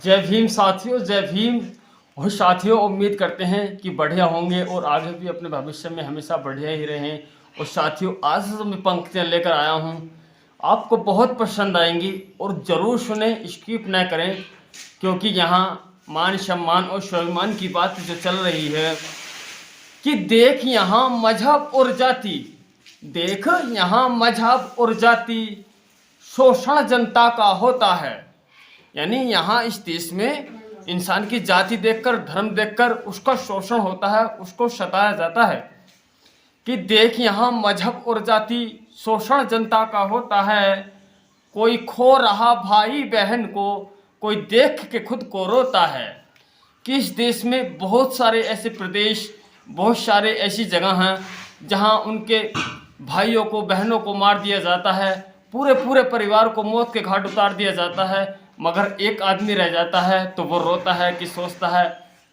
जय भीम साथियों, जय भीम। और साथियों, उम्मीद करते हैं कि बढ़िया होंगे और आगे भी अपने भविष्य में हमेशा बढ़िया ही रहें। और साथियों, आज जो मैं पंक्तियाँ लेकर आया हूँ आपको बहुत पसंद आएंगी और ज़रूर सुने, स्किप न करें, क्योंकि यहाँ मान सम्मान और स्वाभिमान की बात जो चल रही है कि देख यहाँ मजहब और जाति, देख यहाँ मजहब और जाति, शोषण जनता का होता है। यानी यहाँ इस देश में इंसान की जाति देखकर, धर्म देखकर उसका शोषण होता है, उसको सताया जाता है कि देख यहाँ मजहब और जाति, शोषण जनता का होता है। कोई खो रहा भाई बहन को, कोई देख के खुद को रोता है। कि इस देश में बहुत सारे ऐसे प्रदेश, बहुत सारे ऐसी जगह हैं जहाँ उनके भाइयों को, बहनों को मार दिया जाता है, पूरे पूरे परिवार को मौत के घाट उतार दिया जाता है, मगर एक आदमी रह जाता है तो वो रोता है कि सोचता है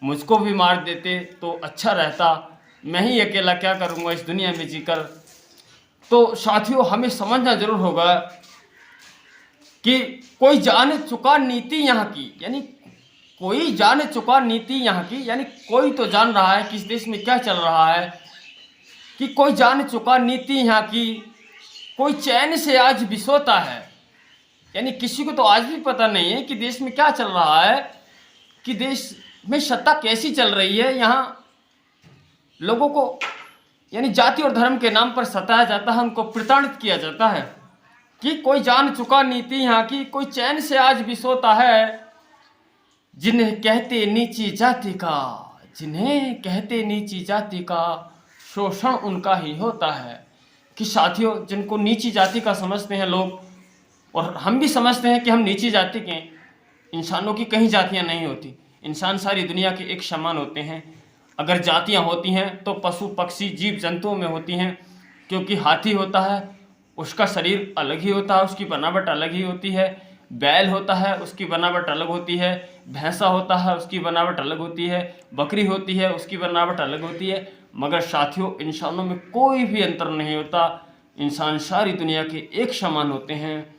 मुझको भी मार देते तो अच्छा रहता, मैं ही अकेला क्या करूँगा इस दुनिया में जीकर। तो साथियों, हमें समझना जरूर होगा कि कोई जान चुका नीति यहाँ की, यानी कोई जान चुका नीति यहाँ की, यानी कोई तो जान रहा है कि इस देश में क्या चल रहा है, कि कोई जान चुका नीति यहाँ की, कोई चैन से आज भी सोता है। यानी किसी को तो आज भी पता नहीं है कि देश में क्या चल रहा है, कि देश में सत्ता कैसी चल रही है। यहाँ लोगों को यानी जाति और धर्म के नाम पर सताया जाता है, उनको प्रताड़ित किया जाता है। कि कोई जान चुका नीति यहाँ की, कोई चैन से आज भी सोता है। जिन्हें कहते नीची जाति का, जिन्हें कहते नीची जाति का, शोषण उनका ही होता है। कि साथियों, जिनको नीची जाति का समझते हैं लोग, और हम भी समझते हैं कि हम नीची जाति के, इंसानों की कहीं जातियां नहीं होती, इंसान सारी दुनिया के एक समान होते हैं। अगर जातियां होती हैं तो पशु पक्षी जीव जंतुओं में होती हैं, क्योंकि हाथी होता है उसका शरीर अलग ही होता है, उसकी बनावट अलग ही होती है। बैल होता है उसकी बनावट अलग होती है। भैंसा होता है उसकी बनावट अलग होती है। बकरी होती है उसकी बनावट अलग होती है। मगर साथियों, इंसानों में कोई भी अंतर नहीं होता, इंसान सारी दुनिया के एक समान होते हैं।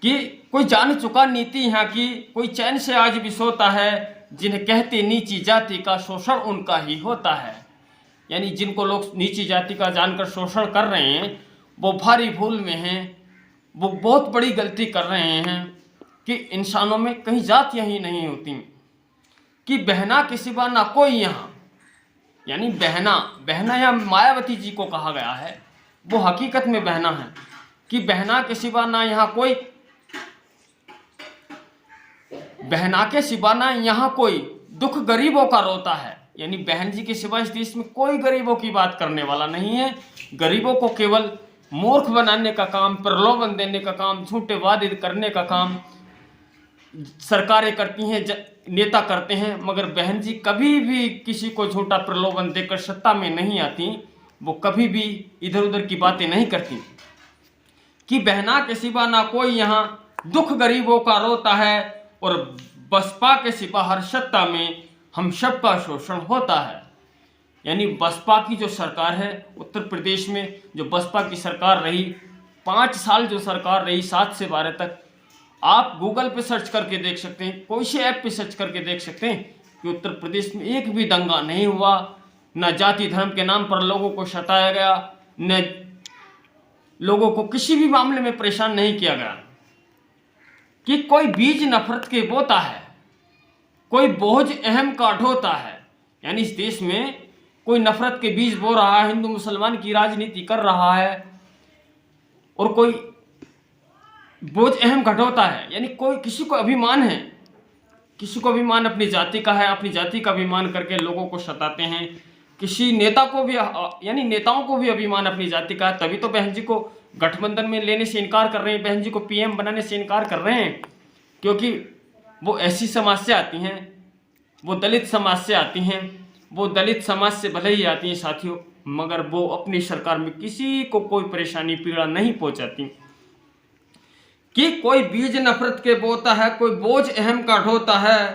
कि कोई जान चुका नीति यहाँ की, कोई चैन से आज भी सोता है। जिन्हें कहते नीची जाति का, शोषण उनका ही होता है। यानी जिनको लोग नीची जाति का जानकर शोषण कर रहे हैं वो भारी भूल में हैं, वो बहुत बड़ी गलती कर रहे हैं। कि इंसानों में कहीं जातियाँ ही नहीं होती। कि बहना के सिवा ना कोई यहाँ, यानी बहना, बहना या मायावती जी को कहा गया है, वो हकीकत में बहना है। कि बहना के सिवा ना यहाँ कोई, बहना के सिवा ना यहाँ कोई, दुख गरीबों का रोता है। यानी बहन जी के सिवा इस देश में कोई गरीबों की बात करने वाला नहीं है। गरीबों को केवल मूर्ख बनाने का काम, प्रलोभन देने का काम, झूठे वादे करने का काम सरकारें करती हैं, नेता करते हैं। मगर बहन जी कभी भी किसी को झूठा प्रलोभन देकर सत्ता में नहीं आती, वो कभी भी इधर उधर की बातें नहीं करती। कि बहना के सिवा ना कोई यहाँ, दुख गरीबों का रोता है, और बसपा के सिवा हर सत्ता में हम सबका शोषण होता है। यानी बसपा की जो सरकार है उत्तर प्रदेश में, जो बसपा की सरकार रही 5 साल, जो सरकार रही 7 से 12 तक, आप गूगल पे सर्च करके देख सकते हैं, कोई से ऐप पे सर्च करके देख सकते हैं कि उत्तर प्रदेश में एक भी दंगा नहीं हुआ, न जाति धर्म के नाम पर लोगों को सताया गया, न लोगों को किसी भी मामले में परेशान नहीं किया गया। कि कोई बीज नफरत के बोता है, कोई बोझ अहम का ढोता है। यानी इस देश में कोई नफरत के बीज बो रहा है, हिंदू मुसलमान की राजनीति कर रहा है, और कोई बोझ अहम घटोता है। यानी कोई, किसी को अभिमान है, किसी को अभिमान अपनी जाति का है, अपनी जाति का अभिमान करके लोगों को सताते हैं। किसी नेता को भी, यानी नेताओं को भी अभिमान अपनी जाति का है, तभी तो बहन जी को गठबंधन में लेने से इनकार कर रहे हैं, बहन जी को पीएम बनाने से इनकार कर रहे हैं। क्योंकि वो ऐसी समाज से आती हैं, वो दलित समाज से आती हैं, वो दलित समाज से भले ही आती हैं साथियों, मगर वो अपनी सरकार में किसी को कोई परेशानी पीड़ा नहीं पहुंचाती। कि कोई बीज नफरत के बोता है, कोई बोझ अहम का ढोता है।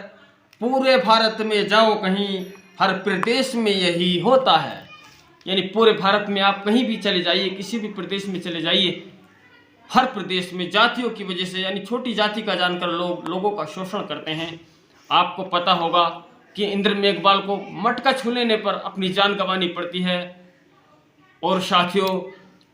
पूरे भारत में जाओ कहीं, हर प्रदेश में यही होता है। यानी पूरे भारत में आप कहीं भी चले जाइए, किसी भी प्रदेश में चले जाइए, हर प्रदेश में जातियों की वजह से, यानी छोटी जाति का जानकर लोगों का शोषण करते हैं। आपको पता होगा कि इंद्र मेघवाल को मटका छू लेने पर अपनी जान गंवानी पड़ती है, और साथियों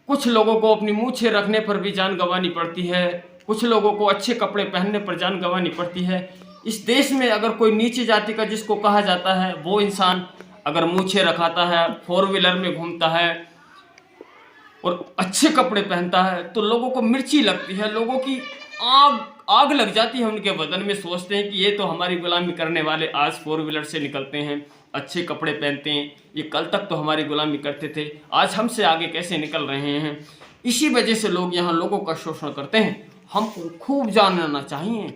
कुछ लोगों को अपनी मूछें रखने पर भी जान गंवानी पड़ती है, कुछ लोगों को अच्छे कपड़े पहनने पर जान गंवानी पड़ती है। इस देश में अगर कोई नीची जाति का जिसको कहा जाता है वो इंसान अगर मूछें रखाता है, 4 व्हीलर में घूमता है और अच्छे कपड़े पहनता है तो लोगों को मिर्ची लगती है, लोगों की आग लग जाती है उनके बदन में। सोचते हैं कि ये तो हमारी गुलामी करने वाले आज 4 व्हीलर से निकलते हैं, अच्छे कपड़े पहनते हैं, ये कल तक तो हमारी गुलामी करते थे, आज हमसे आगे कैसे निकल रहे हैं। इसी वजह से लोग यहाँ लोगों का शोषण करते हैं। हमको खूब जानना चाहिए।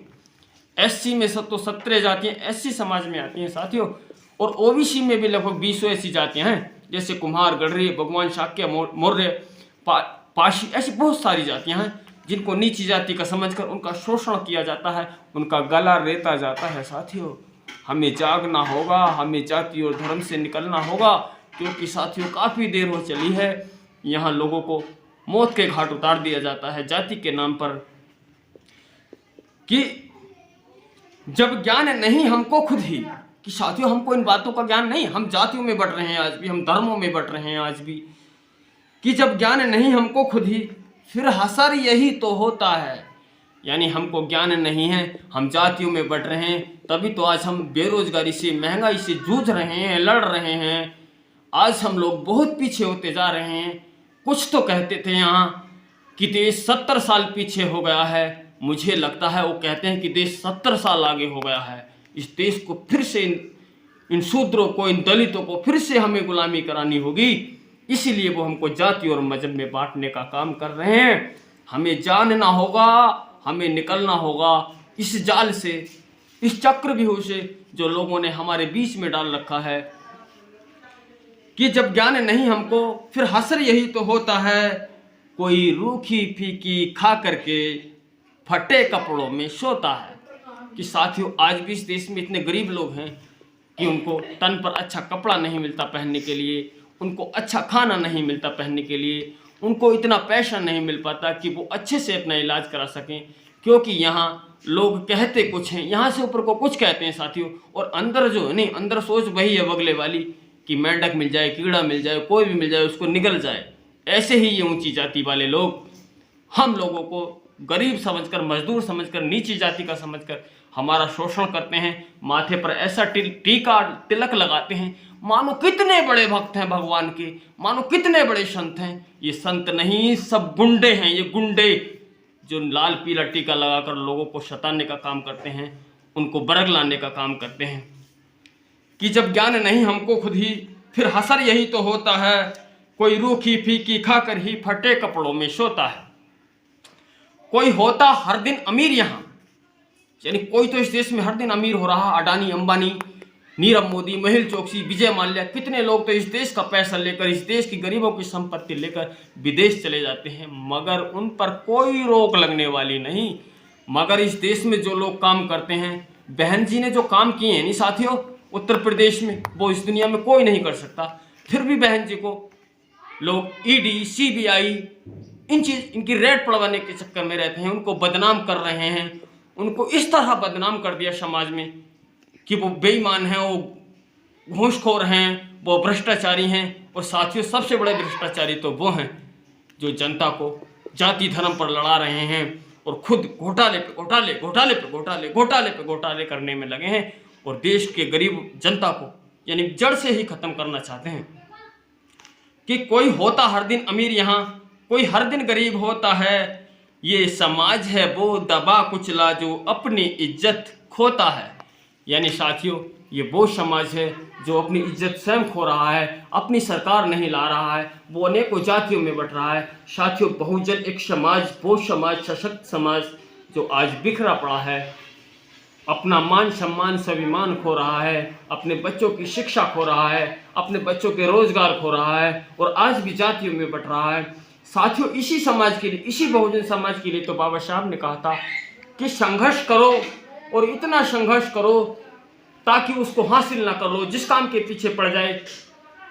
एससी में तो 17 जातियाँ एससी समाज में आती हैं साथियों, और ओबीसी में भी लगभग 20 ऐसी जातियाँ हैं, जैसे कुम्हार, गडरी, भगवान, शाक्य, मौर्य, पाशी, ऐसी बहुत सारी जातियाँ हैं जिनको नीची जाति का समझकर उनका शोषण किया जाता है, उनका गला रेता जाता है। साथियों हमें जागना होगा, हमें जाति और धर्म से निकलना होगा, क्योंकि साथियों काफ़ी देर हो चली है यहाँ लोगों को मौत के घाट उतार दिया जाता है जाति के नाम पर। कि जब ज्ञान नहीं हमको खुद ही, कि साथियों हमको इन बातों का ज्ञान नहीं, हम जातियों में बट रहे हैं आज भी, हम धर्मों में बट रहे हैं आज भी, कि जब ज्ञान नहीं हमको खुद ही फिर हसर यही तो होता है। यानी हमको ज्ञान नहीं है, हम जातियों में बट रहे हैं, तभी तो आज हम बेरोजगारी से, महंगाई से जूझ रहे हैं, लड़ रहे हैं। आज हम लोग बहुत पीछे होते जा रहे हैं। कुछ तो कहते थे यहाँ कि देश 70 साल पीछे हो गया है, मुझे लगता है वो कहते हैं कि देश 70 साल आगे हो गया है। इस देश को फिर से इन शूद्रों को, इन दलितों को फिर से हमें गुलामी करानी होगी, इसीलिए वो हमको जाति और मजहब में बांटने का काम कर रहे हैं। हमें जानना होगा, हमें निकलना होगा इस जाल से, इस चक्रव्यूह से जो लोगों ने हमारे बीच में डाल रखा है। कि जब ज्ञान नहीं हमको फिर हसर यही तो होता है, कोई रूखी फीकी खा करके फटे कपड़ों में सोता है। कि साथियों आज भी इस देश में इतने गरीब लोग हैं कि उनको तन पर अच्छा कपड़ा नहीं मिलता पहनने के लिए, उनको अच्छा खाना नहीं मिलता पहनने के लिए, उनको इतना पैसा नहीं मिल पाता कि वो अच्छे से अपना इलाज करा सकें, क्योंकि यहाँ लोग कहते कुछ हैं, यहाँ से ऊपर को कुछ कहते हैं साथियों, और अंदर जो है नहीं, अंदर सोच वही है बगले वाली कि मेंढक मिल जाए, कीड़ा मिल जाए, कोई भी मिल जाए उसको निगल जाए। ऐसे ही ये ऊंची जाति वाले लोग हम लोगों को गरीब समझकर, मजदूर समझकर, नीची जाति का समझकर हमारा शोषण करते हैं। माथे पर ऐसा टीका तिलक लगाते हैं मानो कितने बड़े भक्त हैं भगवान के, मानो कितने बड़े संत हैं। ये संत नहीं, सब गुंडे हैं, ये गुंडे जो लाल पीला टीका लगाकर लोगों को सताने का काम करते हैं, उनको बरग लाने का काम करते हैं। कि जब ज्ञान नहीं हमको खुद ही फिर हसर यही तो होता है, कोई रूखी फीकी खाकर ही फटे कपड़ों में सोता है। कोई होता हर दिन अमीर यहाँ, यानी कोई तो इस देश में हर दिन अमीर हो रहा, अडानी, अंबानी, नीरव मोदी, मेहुल चोकसी, विजय माल्या, कितने लोग तो इस देश का पैसा लेकर, इस देश की गरीबों की संपत्ति लेकर विदेश चले जाते हैं, मगर उन पर कोई रोक लगने वाली नहीं। मगर इस देश में जो लोग काम करते हैं, बहन जी ने जो काम किए हैं नहीं साथियों उत्तर प्रदेश में, वो इस दुनिया में कोई नहीं कर सकता। फिर भी बहन जी को लोग ईडी, सीबीआई, इनकी रेड पड़वाने के चक्कर में रहते हैं, उनको बदनाम कर रहे हैं, उनको इस तरह बदनाम कर दिया समाज में कि वो बेईमान हैं, वो घूसखोर हैं, वो भ्रष्टाचारी हैं। और साथियों सबसे बड़े भ्रष्टाचारी तो वो हैं जो जनता को जाति धर्म पर लड़ा रहे हैं और खुद घोटाले पे घोटाले, घोटाले पे घोटाले, घोटाले पे घोटाले करने में लगे हैं, और देश के गरीब जनता को यानी जड़ से ही खत्म करना चाहते हैं। कि कोई होता हर दिन अमीर यहाँ, कोई हर दिन गरीब होता है, ये समाज है वो दबा कुचला जो अपनी इज्जत खोता है। यानी साथियों ये वो समाज है जो अपनी इज्जत स्वयं खो रहा है, अपनी सरकार नहीं ला रहा है, वो अनेकों जातियों में बट रहा है। साथियों बहुजन एक समाज, वो समाज, सशक्त समाज जो आज बिखरा पड़ा है, अपना मान सम्मान स्वाभिमान खो रहा है, अपने बच्चों की शिक्षा खो रहा है, अपने बच्चों के रोजगार खो रहा है, और आज भी जातियों में बट रहा है। साथियों इसी समाज के लिए, इसी बहुजन समाज के लिए तो बाबा साहब ने कहा था कि संघर्ष करो, और इतना संघर्ष करो ताकि उसको हासिल ना कर लो। जिस काम के पीछे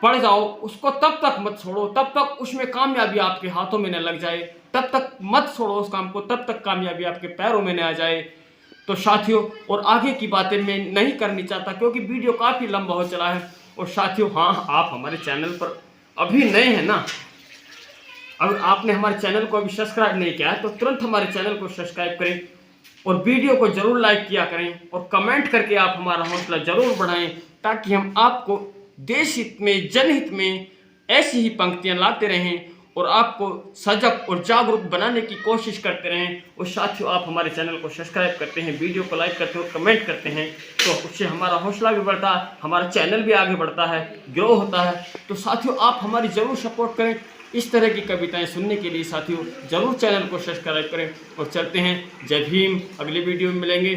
पड़ जाओ उसको तब तक मत छोड़ो, तब तक उसमें कामयाबी आपके हाथों में न लग जाए। तब तक मत छोड़ो उस काम को, तब तक कामयाबी आपके पैरों में न आ जाए। तो साथियों, और आगे की बातें मैं नहीं करनी चाहता क्योंकि वीडियो काफ़ी लंबा हो चला है। और साथियों, हाँ, आप हमारे चैनल पर अभी नए हैं ना, अगर आपने हमारे चैनल को अभी सब्सक्राइब नहीं किया है तो तुरंत हमारे चैनल को सब्सक्राइब करें और वीडियो को जरूर लाइक किया करें और कमेंट करके आप हमारा हौसला जरूर बढ़ाएं, ताकि हम आपको देश हित में, जनहित में ऐसी ही पंक्तियां लाते रहें और आपको सजग और जागरूक बनाने की कोशिश करते रहें। और साथियों, आप हमारे चैनल को सब्सक्राइब करते हैं, वीडियो को लाइक करते हैं और कमेंट करते हैं, तो उससे हमारा हौसला भी बढ़ता है, हमारा चैनल भी आगे बढ़ता है, ग्रो होता है। तो साथियों, आप हमारी ज़रूर सपोर्ट करें। इस तरह की कविताएं सुनने के लिए साथियों ज़रूर चैनल को सब्सक्राइब करें। और चलते हैं, जय भीम, अगली वीडियो में मिलेंगे।